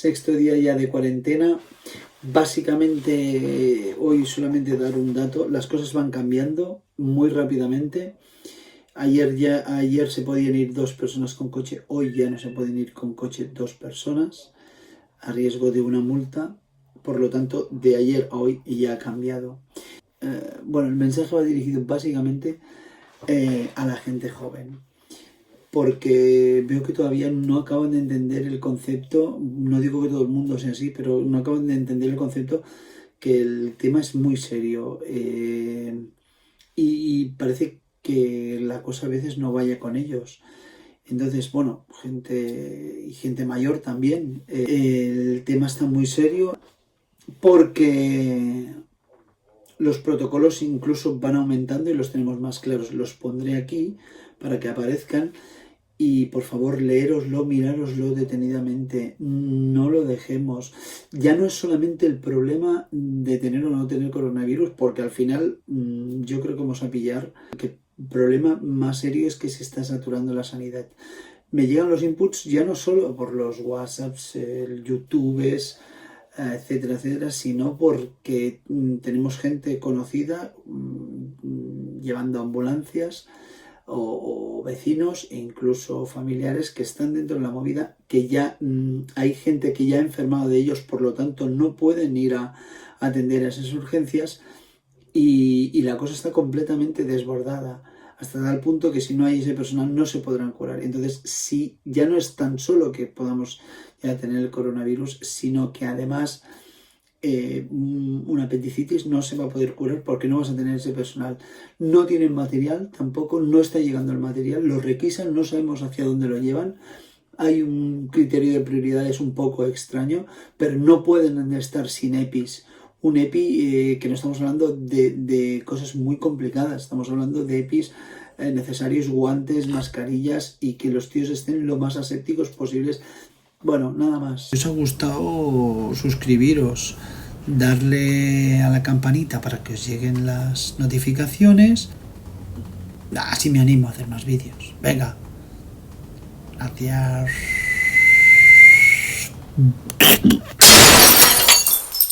Sexto día ya de cuarentena. Básicamente, hoy solamente dar un dato, las cosas van cambiando muy rápidamente. Ayer se podían ir 2 personas con coche, hoy ya no se pueden ir con coche 2 personas, a riesgo de una multa. Por lo tanto, de ayer a hoy ya ha cambiado. Bueno, el mensaje va dirigido básicamente a la gente joven, porque veo que todavía no acaban de entender el concepto. No digo que todo el mundo sea así, pero no acaban de entender el concepto, que el tema es muy serio, y parece que la cosa a veces no vaya con ellos. Entonces, bueno, gente mayor también. El tema está muy serio porque los protocolos incluso van aumentando y los tenemos más claros. Los pondré aquí para que aparezcan. Y por favor, leéroslo, mirároslo detenidamente, no lo dejemos. Ya no es solamente el problema de tener o no tener coronavirus, porque al final yo creo que vamos a pillar que el problema más serio es que se está saturando la sanidad. Me llegan los inputs ya no solo por los WhatsApps, el YouTubes, etcétera, etcétera, sino porque tenemos gente conocida llevando ambulancias, o vecinos e incluso familiares que están dentro de la movida, que ya hay gente que ya ha enfermado de ellos, por lo tanto no pueden ir a atender a esas urgencias, y la cosa está completamente desbordada, hasta tal punto que si no hay ese personal no se podrán curar. Entonces, si ya no es tan solo que podamos ya tener el coronavirus, sino que además una apendicitis no se va a poder curar porque no vas a tener ese personal. No tienen material tampoco, no está llegando el material, lo requisan, no sabemos hacia dónde lo llevan. Hay un criterio de prioridades un poco extraño, pero no pueden estar sin EPIs. Un EPI, que no estamos hablando de cosas muy complicadas, estamos hablando de EPIs necesarios, guantes, mascarillas, y que los tíos estén lo más asépticos posibles. Bueno, nada más. Si os ha gustado, suscribiros, darle a la campanita para que os lleguen las notificaciones. Así me animo a hacer más vídeos. Venga. Gracias.